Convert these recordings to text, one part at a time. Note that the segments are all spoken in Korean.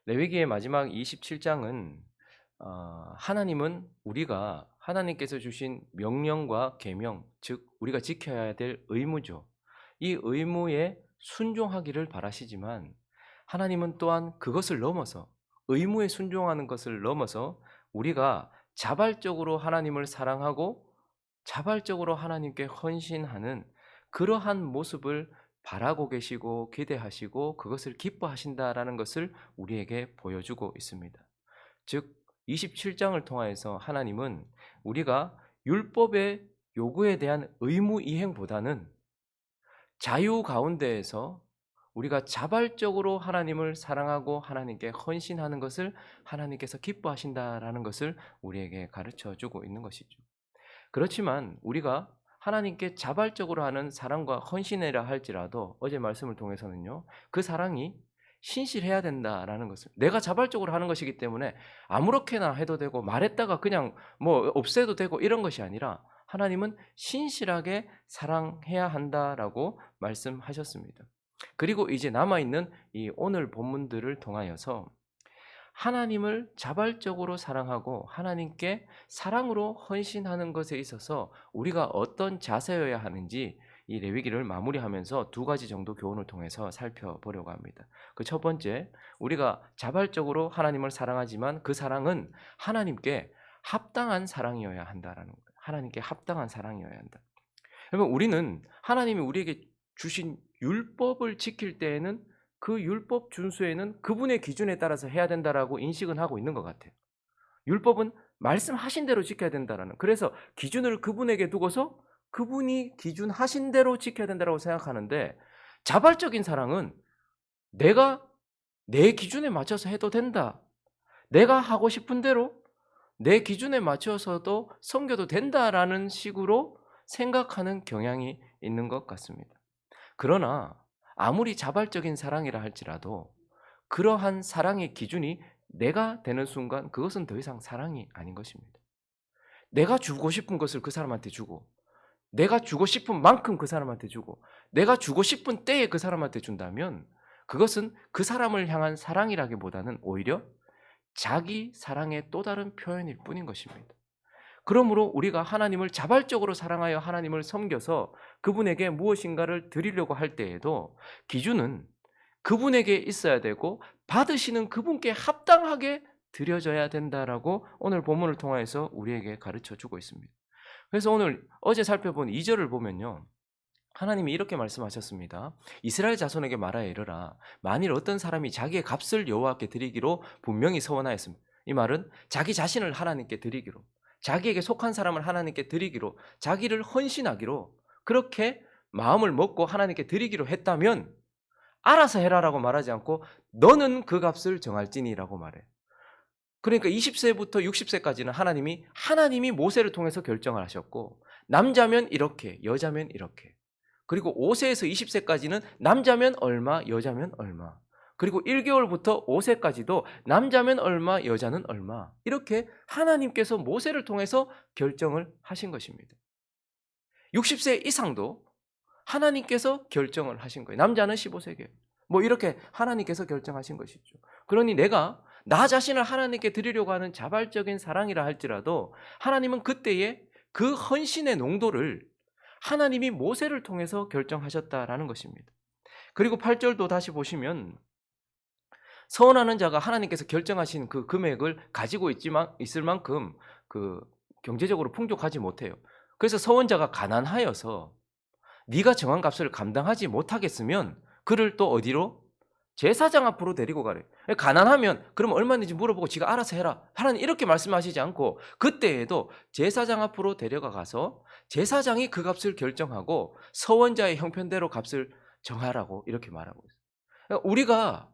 레위기의 마지막 27장은 하나님은 우리가 하나님께서 주신 명령과 계명, 즉 우리가 지켜야 될 의무죠. 이 의무에 순종하기를 바라시지만 하나님은 또한 그것을 넘어서 의무에 순종하는 것을 넘어서 우리가 자발적으로 하나님을 사랑하고 자발적으로 하나님께 헌신하는 그러한 모습을 바라고 계시고 기대하시고 그것을 기뻐하신다라는 것을 우리에게 보여주고 있습니다. 즉 27장을 통하여서 하나님은 우리가 율법의 요구에 대한 의무 이행보다는 자유 가운데에서 우리가 자발적으로 하나님을 사랑하고 하나님께 헌신하는 것을 하나님께서 기뻐하신다라는 것을 우리에게 가르쳐 주고 있는 것이죠. 그렇지만 우리가 하나님께 자발적으로 하는 사랑과 헌신이라 할지라도 어제 말씀을 통해서는요. 그 사랑이 신실해야 된다라는 것을 내가 자발적으로 하는 것이기 때문에 아무렇게나 해도 되고 말했다가 그냥 뭐 없애도 되고 이런 것이 아니라 하나님은 신실하게 사랑해야 한다라고 말씀하셨습니다. 그리고 이제 남아있는 이 오늘 본문들을 통하여서 하나님을 자발적으로 사랑하고 하나님께 사랑으로 헌신하는 것에 있어서 우리가 어떤 자세여야 하는지 이 레위기를 마무리하면서 두 가지 정도 교훈을 통해서 살펴보려고 합니다. 그 첫 번째, 우리가 자발적으로 하나님을 사랑하지만 그 사랑은 하나님께 합당한 사랑이어야 한다라는 거예요. 하나님께 합당한 사랑이어야 한다. 그러면 우리는 하나님이 우리에게 주신 율법을 지킬 때에는 그 율법 준수에는 그분의 기준에 따라서 해야 된다라고 인식은 하고 있는 것 같아요. 율법은 말씀하신 대로 지켜야 된다라는. 그래서 기준을 그분에게 두고서 그분이 기준하신 대로 지켜야 된다라고 생각하는데 자발적인 사랑은 내가 내 기준에 맞춰서 해도 된다. 내가 하고 싶은 대로 내 기준에 맞춰서도 섬겨도 된다라는 식으로 생각하는 경향이 있는 것 같습니다. 그러나 아무리 자발적인 사랑이라 할지라도 그러한 사랑의 기준이 내가 되는 순간 그것은 더 이상 사랑이 아닌 것입니다. 내가 주고 싶은 것을 그 사람한테 주고 내가 주고 싶은 만큼 그 사람한테 주고 내가 주고 싶은 때에 그 사람한테 준다면 그것은 그 사람을 향한 사랑이라기보다는 오히려 자기 사랑의 또 다른 표현일 뿐인 것입니다. 그러므로 우리가 하나님을 자발적으로 사랑하여 하나님을 섬겨서 그분에게 무엇인가를 드리려고 할 때에도 기준은 그분에게 있어야 되고 받으시는 그분께 합당하게 드려져야 된다라고 오늘 본문을 통해서 우리에게 가르쳐 주고 있습니다. 그래서 오늘 어제 살펴본 2절을 보면요. 하나님이 이렇게 말씀하셨습니다. 이스라엘 자손에게 말하여 이르라. 만일 어떤 사람이 자기의 값을 여호와께 드리기로 분명히 서원하였습니다. 이 말은 자기 자신을 하나님께 드리기로, 자기에게 속한 사람을 하나님께 드리기로, 자기를 헌신하기로 그렇게 마음을 먹고 하나님께 드리기로 했다면 알아서 해라라고 말하지 않고 너는 그 값을 정할지니라고 말해요. 그러니까 20세부터 60세까지는 하나님이 모세를 통해서 결정을 하셨고 남자면 이렇게, 여자면 이렇게. 그리고 5세에서 20세까지는 남자면 얼마, 여자면 얼마. 그리고 1개월부터 5세까지도 남자면 얼마, 여자는 얼마. 이렇게 하나님께서 모세를 통해서 결정을 하신 것입니다. 60세 이상도 하나님께서 결정을 하신 거예요. 남자는 15세계. 뭐 이렇게 하나님께서 결정하신 것이죠. 그러니 내가 나 자신을 하나님께 드리려고 하는 자발적인 사랑이라 할지라도 하나님은 그때에 그 헌신의 농도를 하나님이 모세를 통해서 결정하셨다라는 것입니다. 그리고 8절도 다시 보시면 서원하는 자가 하나님께서 결정하신 그 금액을 가지고 있을 만큼 그 경제적으로 풍족하지 못해요. 그래서 서원자가 가난하여서 네가 정한 값을 감당하지 못하겠으면 그를 또 어디로? 제사장 앞으로 데리고 가래. 가난하면 그럼 얼마인지 물어보고 지가 알아서 해라. 하나님 이렇게 말씀하시지 않고 그때에도 제사장 앞으로 데려가 가서 제사장이 그 값을 결정하고 서원자의 형편대로 값을 정하라고 이렇게 말하고 있어요. 그러니까 우리가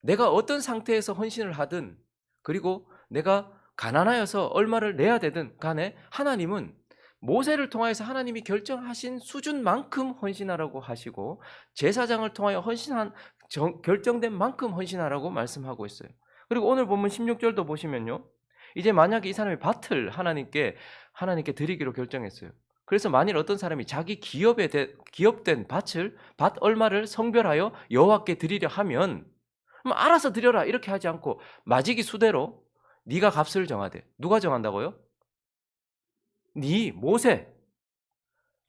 내가 어떤 상태에서 헌신을 하든 그리고 내가 가난하여서 얼마를 내야 되든 간에 하나님은 모세를 통하여서 하나님이 결정하신 수준만큼 헌신하라고 하시고 제사장을 통하여 결정된 만큼 헌신하라고 말씀하고 있어요. 그리고 오늘 보면 16절도 보시면요. 이제 만약에 이 사람이 밭을 하나님께 드리기로 결정했어요. 그래서 만일 어떤 사람이 자기 기업된 밭 얼마를 성별하여 여호와께 드리려 하면 그럼 알아서 드려라 이렇게 하지 않고 마지기 수대로 네가 값을 정하되. 누가 정한다고요? 네 모세.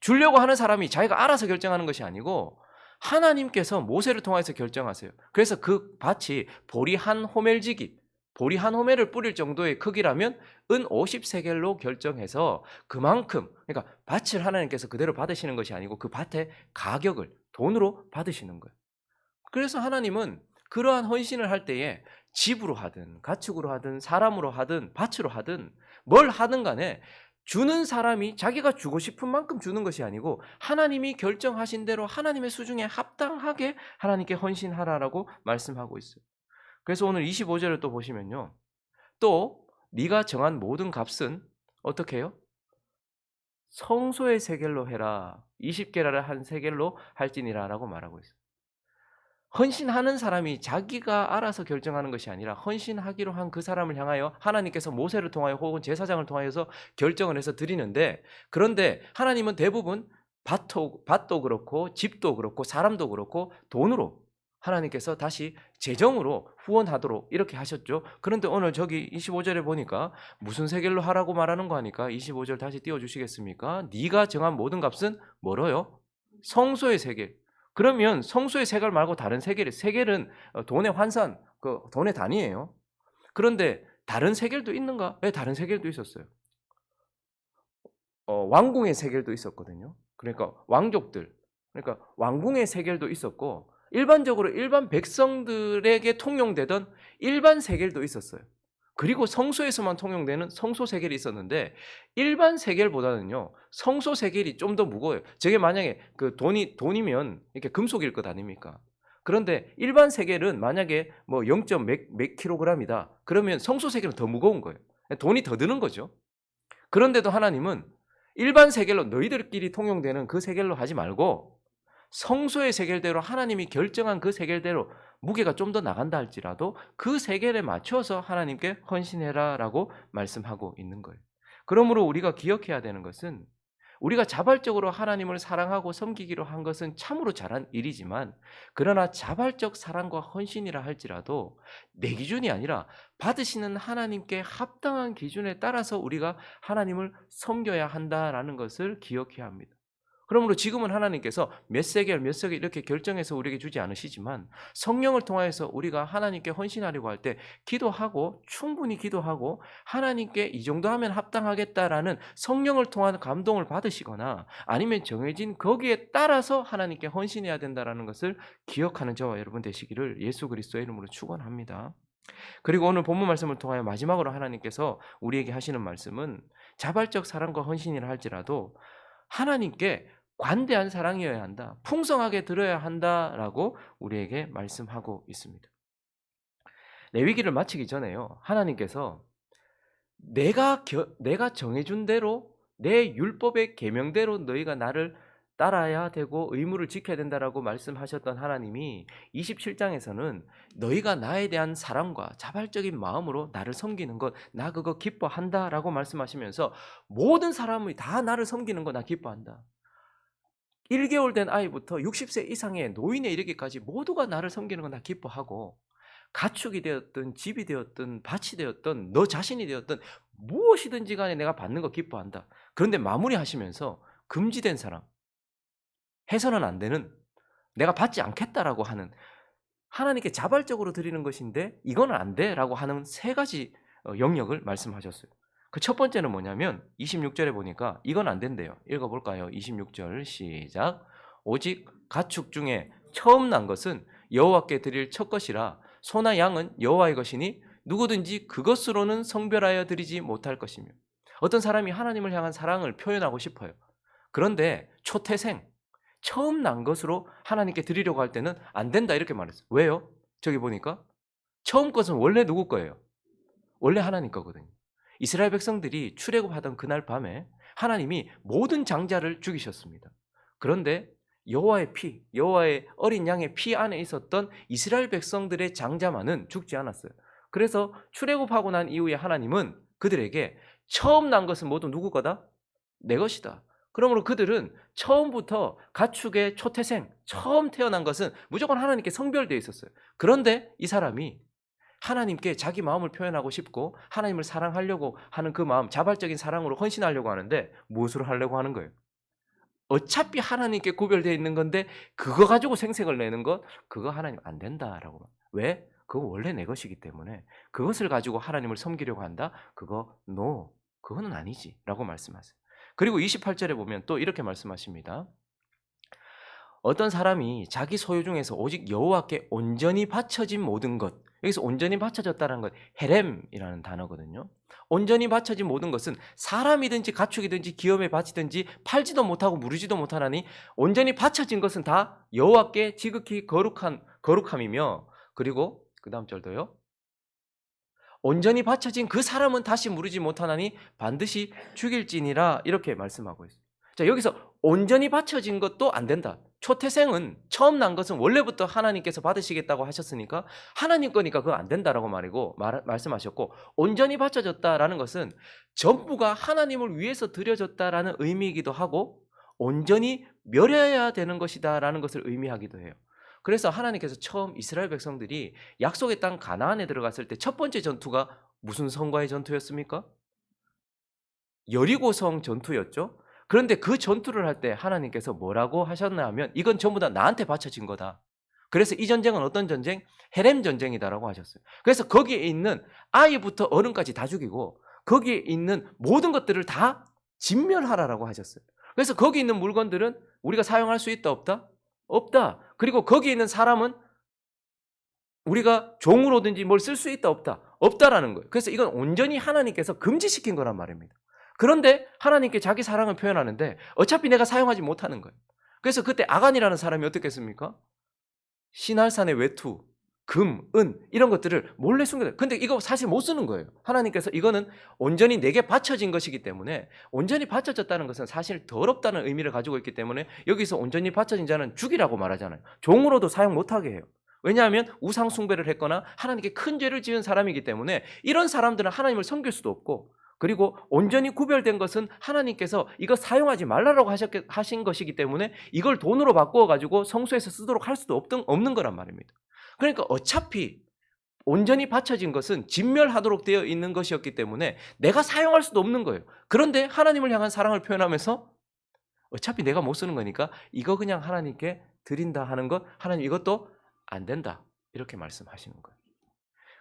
주려고 하는 사람이 자기가 알아서 결정하는 것이 아니고 하나님께서 모세를 통해서 결정하세요. 그래서 그 밭이 보리 한 호멜지기, 보리 한 호멜을 뿌릴 정도의 크기라면 은 50세겔로 결정해서 그만큼, 그러니까 밭을 하나님께서 그대로 받으시는 것이 아니고 그 밭의 가격을 돈으로 받으시는 거예요. 그래서 하나님은 그러한 헌신을 할 때에 집으로 하든 가축으로 하든 사람으로 하든 밭으로 하든 뭘 하든 간에 주는 사람이 자기가 주고 싶은 만큼 주는 것이 아니고 하나님이 결정하신 대로 하나님의 수중에 합당하게 하나님께 헌신하라라고 말씀하고 있어요. 그래서 오늘 25절을 또 보시면요. 또 네가 정한 모든 값은 어떻게 해요? 성소의 세겔로 해라. 20게라를 한 세겔로 할지니라라고 말하고 있어요. 헌신하는 사람이 자기가 알아서 결정하는 것이 아니라 헌신하기로 한 그 사람을 향하여 하나님께서 모세를 통하여 혹은 제사장을 통하여서 결정을 해서 드리는데, 그런데 하나님은 대부분 밭도 그렇고 집도 그렇고 사람도 그렇고 돈으로 하나님께서 다시 재정으로 후원하도록 이렇게 하셨죠. 그런데 오늘 저기 25절에 보니까 무슨 세겔로 하라고 말하는 거 하니까 25절 다시 띄워주시겠습니까? 네가 정한 모든 값은 뭐로요? 성소의 세겔. 그러면 성소의 세겔 말고 다른 세겔이, 세겔은 돈의 환산, 그 돈의 단위예요. 그런데 다른 세겔도 있는가? 네, 다른 세겔도 있었어요. 왕궁의 세겔도 있었거든요. 그러니까 왕족들, 그러니까 왕궁의 세겔도 있었고 일반적으로 일반 백성들에게 통용되던 일반 세겔도 있었어요. 그리고 성소에서만 통용되는 성소 세겔이 있었는데 일반 세겔보다는요 성소 세겔이 좀 더 무거워요. 저게 만약에 그 돈이면 이렇게 금속일 것 아닙니까? 그런데 일반 세겔은 만약에 뭐 0. 몇 킬로그램이다. 그러면 성소 세겔은 더 무거운 거예요. 돈이 더 드는 거죠. 그런데도 하나님은 일반 세겔로 너희들끼리 통용되는 그 세겔로 하지 말고 성소의 세겔대로 하나님이 결정한 그 세겔대로 무게가 좀 더 나간다 할지라도 그 세겔에 맞춰서 하나님께 헌신해라라고 말씀하고 있는 거예요. 그러므로 우리가 기억해야 되는 것은 우리가 자발적으로 하나님을 사랑하고 섬기기로 한 것은 참으로 잘한 일이지만, 그러나 자발적 사랑과 헌신이라 할지라도 내 기준이 아니라 받으시는 하나님께 합당한 기준에 따라서 우리가 하나님을 섬겨야 한다라는 것을 기억해야 합니다. 그러므로 지금은 하나님께서 몇 세겔 몇 세겔 이렇게 결정해서 우리에게 주지 않으시지만 성령을 통하여서 우리가 하나님께 헌신하려고 할 때 기도하고 충분히 기도하고 하나님께 이 정도 하면 합당하겠다라는 성령을 통한 감동을 받으시거나 아니면 정해진 거기에 따라서 하나님께 헌신해야 된다라는 것을 기억하는 저와 여러분 되시기를 예수 그리스도의 이름으로 축원합니다. 그리고 오늘 본문 말씀을 통하여 마지막으로 하나님께서 우리에게 하시는 말씀은 자발적 사랑과 헌신이라 할지라도 하나님께 관대한 사랑이어야 한다. 풍성하게 들어야 한다라고 우리에게 말씀하고 있습니다. 레위기를 마치기 전에요. 하나님께서 내가 정해준 대로 내 율법의 계명대로 너희가 나를 따라야 되고 의무를 지켜야 된다라고 말씀하셨던 하나님이 27장에서는 너희가 나에 대한 사랑과 자발적인 마음으로 나를 섬기는 것, 나 그거 기뻐한다라고 말씀하시면서 모든 사람이 다 나를 섬기는 거 나 기뻐한다. 1개월 된 아이부터 60세 이상의 노인에 이르기까지 모두가 나를 섬기는 건 나 기뻐하고, 가축이 되었든 집이 되었든 밭이 되었든 너 자신이 되었든 무엇이든지 간에 내가 받는 거 기뻐한다. 그런데 마무리하시면서 금지된 사람, 해서는 안 되는, 내가 받지 않겠다라고 하는, 하나님께 자발적으로 드리는 것인데 이거는 안 돼라고 하는 세 가지 영역을 말씀하셨어요. 그 첫 번째는 뭐냐면 26절에 보니까 이건 안 된대요. 읽어볼까요? 26절 시작. 오직 가축 중에 처음 난 것은 여호와께 드릴 첫 것이라 소나 양은 여호와의 것이니 누구든지 그것으로는 성별하여 드리지 못할 것이며. 어떤 사람이 하나님을 향한 사랑을 표현하고 싶어요. 그런데 초태생, 처음 난 것으로 하나님께 드리려고 할 때는 안 된다 이렇게 말했어요. 왜요? 저기 보니까 처음 것은 원래 누구 거예요? 원래 하나님 거거든요. 이스라엘 백성들이 출애굽하던 그날 밤에 하나님이 모든 장자를 죽이셨습니다. 그런데 여호와의 피, 여호와의 어린 양의 피 안에 있었던 이스라엘 백성들의 장자만은 죽지 않았어요. 그래서 출애굽하고 난 이후에 하나님은 그들에게 처음 난 것은 모두 누구 거다? 내 것이다. 그러므로 그들은 처음부터 가축의 초태생, 처음 태어난 것은 무조건 하나님께 성별되어 있었어요. 그런데 이 사람이 하나님께 자기 마음을 표현하고 싶고 하나님을 사랑하려고 하는 그 마음, 자발적인 사랑으로 헌신하려고 하는데 무엇으로 하려고 하는 거예요? 어차피 하나님께 구별되어 있는 건데 그거 가지고 생색을 내는 것, 그거 하나님 안 된다라고. 왜? 그거 원래 내 것이기 때문에 그것을 가지고 하나님을 섬기려고 한다? 그거 no. 그거는 아니지라고 말씀하세요. 그리고 28절에 보면 또 이렇게 말씀하십니다. 어떤 사람이 자기 소유 중에서 오직 여호와께 온전히 바쳐진 모든 것, 여기서 온전히 바쳐졌다는 건 헤렘이라는 단어거든요. 온전히 바쳐진 모든 것은 사람이든지 가축이든지 기업에 바치든지 팔지도 못하고 무르지도 못하나니 온전히 바쳐진 것은 다 여호와께 지극히 거룩함이며, 그리고 그 다음 절도요. 온전히 바쳐진 그 사람은 다시 무르지 못하나니 반드시 죽일지니라, 이렇게 말씀하고 있어요. 자, 여기서 온전히 바쳐진 것도 안 된다. 초태생은 처음 난 것은 원래부터 하나님께서 받으시겠다고 하셨으니까 하나님 거니까 그거 안 된다라고 말씀하셨고, 온전히 바쳐졌다라는 것은 전부가 하나님을 위해서 드려졌다라는 의미이기도 하고 온전히 멸해야 되는 것이다라는 것을 의미하기도 해요. 그래서 하나님께서 처음 이스라엘 백성들이 약속의 땅 가나안에 들어갔을 때 첫 번째 전투가 무슨 성과의 전투였습니까? 여리고성 전투였죠. 그런데 그 전투를 할 때 하나님께서 뭐라고 하셨나 하면 이건 전부 다 나한테 바쳐진 거다. 그래서 이 전쟁은 어떤 전쟁? 헤렘 전쟁이다라고 하셨어요. 그래서 거기에 있는 아이부터 어른까지 다 죽이고 거기에 있는 모든 것들을 다 진멸하라라고 하셨어요. 그래서 거기 있는 물건들은 우리가 사용할 수 있다 없다? 없다. 그리고 거기 있는 사람은 우리가 종으로든지 뭘 쓸 수 있다 없다? 없다라는 거예요. 그래서 이건 온전히 하나님께서 금지시킨 거란 말입니다. 그런데 하나님께 자기 사랑을 표현하는데 어차피 내가 사용하지 못하는 거예요. 그래서 그때 아간이라는 사람이 어떻게 했습니까? 신할산의 외투, 금, 은 이런 것들을 몰래 숨겨요. 근데 이거 사실 못 쓰는 거예요. 하나님께서 이거는 온전히 내게 바쳐진 것이기 때문에, 온전히 바쳐졌다는 것은 사실 더럽다는 의미를 가지고 있기 때문에 여기서 온전히 바쳐진 자는 죽이라고 말하잖아요. 종으로도 사용 못하게 해요. 왜냐하면 우상 숭배를 했거나 하나님께 큰 죄를 지은 사람이기 때문에 이런 사람들은 하나님을 섬길 수도 없고, 그리고 온전히 구별된 것은 하나님께서 이거 사용하지 말라고 하신 것이기 때문에 이걸 돈으로 바꾸어 가지고 성소에서 쓰도록 할 수도 없는 거란 말입니다. 그러니까 어차피 온전히 바쳐진 것은 진멸하도록 되어 있는 것이었기 때문에 내가 사용할 수도 없는 거예요. 그런데 하나님을 향한 사랑을 표현하면서 어차피 내가 못 쓰는 거니까 이거 그냥 하나님께 드린다 하는 것, 하나님 이것도 안 된다, 이렇게 말씀하시는 거예요.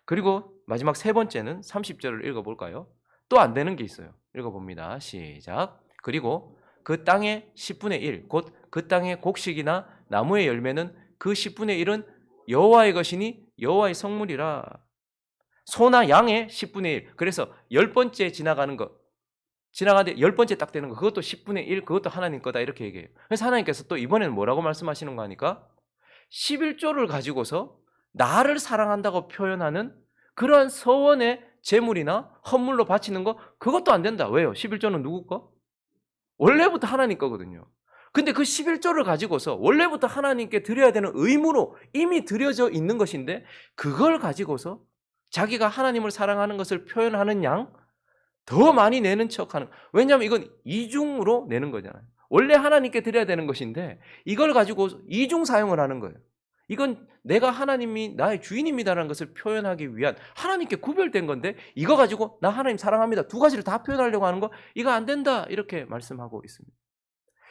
그리고 마지막 세 번째는 30절을 읽어볼까요? 또 안 되는 게 있어요. 읽어봅니다. 시작. 그리고 그 땅의 10분의 1, 곧 그 땅의 곡식이나 나무의 열매는 그 10분의 1은 여호와의 것이니 여호와의 성물이라. 소나 양의 10분의 1. 그래서 10번째 지나가는 것, 지나가는데 10번째 딱 되는 거, 그것도 10분의 1, 그것도 하나님 거다, 이렇게 얘기해요. 그래서 하나님께서 또 이번에는 뭐라고 말씀하시는 거 하니까 11조를 가지고서 나를 사랑한다고 표현하는 그러한 서원의 제물이나 헌물로 바치는 거, 그것도 안 된다. 왜요? 11조는 누구 거? 원래부터 하나님 거거든요. 근데 그 11조를 가지고서 원래부터 하나님께 드려야 되는 의무로 이미 드려져 있는 것인데 그걸 가지고서 자기가 하나님을 사랑하는 것을 표현하는 양 더 많이 내는 척하는. 왜냐하면 이건 이중으로 내는 거잖아요. 원래 하나님께 드려야 되는 것인데 이걸 가지고 이중 사용을 하는 거예요. 이건 내가 하나님이 나의 주인입니다라는 것을 표현하기 위한 하나님께 구별된 건데 이거 가지고 나 하나님 사랑합니다, 두 가지를 다 표현하려고 하는 거, 이거 안 된다, 이렇게 말씀하고 있습니다.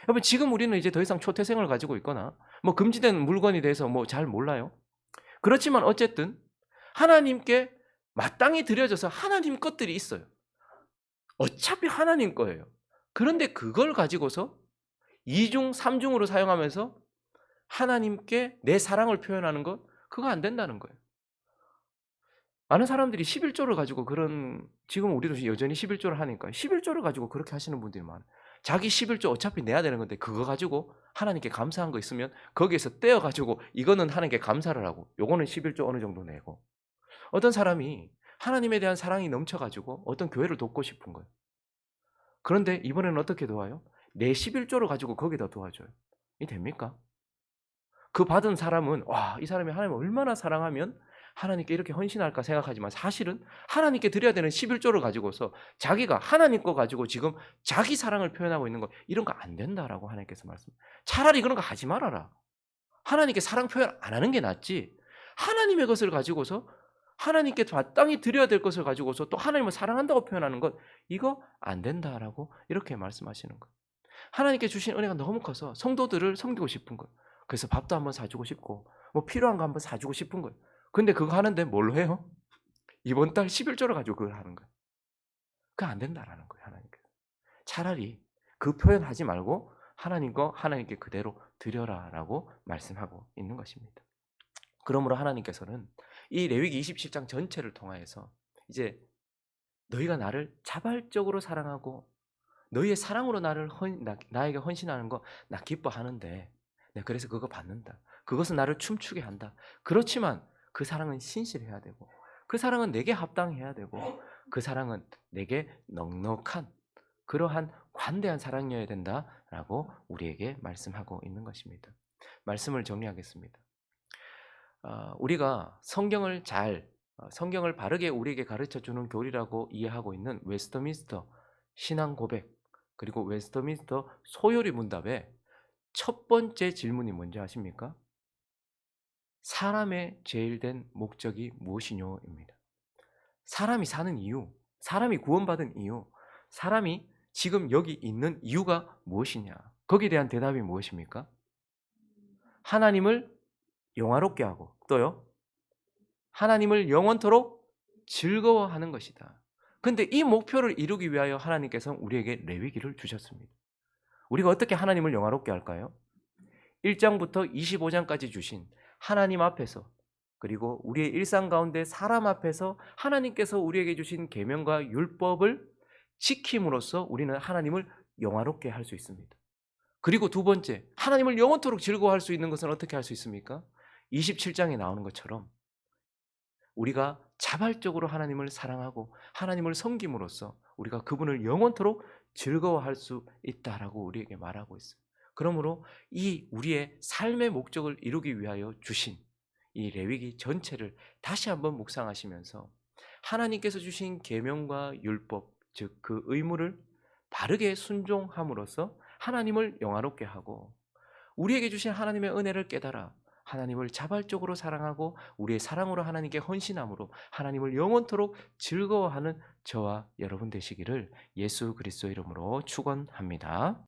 여러분, 지금 우리는 이제 더 이상 초태생을 가지고 있거나 뭐 금지된 물건에 대해서 뭐 잘 몰라요. 그렇지만 어쨌든 하나님께 마땅히 드려져서 하나님 것들이 있어요. 어차피 하나님 거예요. 그런데 그걸 가지고서 이중, 삼중으로 사용하면서 하나님께 내 사랑을 표현하는 것, 그거 안 된다는 거예요. 많은 사람들이 11조를 가지고 지금 우리도 여전히 11조를 하니까 11조를 가지고 그렇게 하시는 분들이 많아요. 자기 11조 어차피 내야 되는 건데 그거 가지고 하나님께 감사한 거 있으면 거기에서 떼어가지고 이거는 하나님께 감사를 하고 요거는 11조 어느 정도 내고. 어떤 사람이 하나님에 대한 사랑이 넘쳐가지고 어떤 교회를 돕고 싶은 거예요. 그런데 이번에는 어떻게 도와요? 내 11조를 가지고 거기다 도와줘요. 이 됩니까? 그 받은 사람은 와, 이 사람이 하나님을 얼마나 사랑하면 하나님께 이렇게 헌신할까 생각하지만 사실은 하나님께 드려야 되는 11조를 가지고서 자기가 하나님 거 가지고 지금 자기 사랑을 표현하고 있는 거 이런 거 안 된다라고 하나님께서 말씀. 차라리 그런 거 하지 말아라. 하나님께 사랑 표현 안 하는 게 낫지. 하나님의 것을 가지고서 하나님께 마땅히 드려야 될 것을 가지고서 또 하나님을 사랑한다고 표현하는 것 이거 안 된다라고 이렇게 말씀하시는 거예요. 하나님께 주신 은혜가 너무 커서 성도들을 섬기고 싶은 거예요. 그래서 밥도 한번 사주고 싶고 뭐 필요한 거 한번 사주고 싶은 거예요. 근데 그거 하는데 뭘로 해요? 이번 달 11조를 가지고 그걸 하는 거예요. 그거 안 된다라는 거예요, 하나님께서. 차라리 그 표현하지 말고 하나님 거 하나님께 그대로 드려라라고 말씀하고 있는 것입니다. 그러므로 하나님께서는 이 레위기 27장 전체를 통하여서 이제 너희가 나를 자발적으로 사랑하고 너희의 사랑으로 나에게 헌신하는 거 나 기뻐하는데 내가 그래서 그거 받는다. 그것은 나를 춤추게 한다. 그렇지만 그 사랑은 신실해야 되고 그 사랑은 내게 합당해야 되고 그 사랑은 내게 넉넉한 그러한 관대한 사랑이어야 된다라고 우리에게 말씀하고 있는 것입니다. 말씀을 정리하겠습니다. 우리가 성경을 바르게 우리에게 가르쳐 주는 교리라고 이해하고 있는 웨스터민스터 신앙 고백 그리고 웨스터민스터 소요리 문답의 첫 번째 질문이 뭔지 아십니까? 사람의 제일된 목적이 무엇이뇨입니다. 사람이 사는 이유, 사람이 구원받은 이유, 사람이 지금 여기 있는 이유가 무엇이냐? 거기에 대한 대답이 무엇입니까? 하나님을 영화롭게 하고 또요. 하나님을 영원토록 즐거워하는 것이다. 근데 이 목표를 이루기 위하여 하나님께서 우리에게 레위기를 주셨습니다. 우리가 어떻게 하나님을 영화롭게 할까요? 1장부터 25장까지 주신 하나님 앞에서 그리고 우리의 일상 가운데 사람 앞에서 하나님께서 우리에게 주신 계명과 율법을 지킴으로써 우리는 하나님을 영화롭게 할 수 있습니다. 그리고 두 번째, 하나님을 영원토록 즐거워할 수 있는 것은 어떻게 할 수 있습니까? 27장에 나오는 것처럼 우리가 자발적으로 하나님을 사랑하고 하나님을 섬김으로써 우리가 그분을 영원토록 즐거워할 수 있다라고 우리에게 말하고 있어요. 그러므로 이 우리의 삶의 목적을 이루기 위하여 주신 이 레위기 전체를 다시 한번 묵상하시면서 하나님께서 주신 계명과 율법, 즉 그 의무를 바르게 순종함으로써 하나님을 영화롭게 하고 우리에게 주신 하나님의 은혜를 깨달아 하나님을 자발적으로 사랑하고 우리의 사랑으로 하나님께 헌신함으로 하나님을 영원토록 즐거워하는 저와 여러분 되시기를 예수 그리스도 이름으로 축원합니다.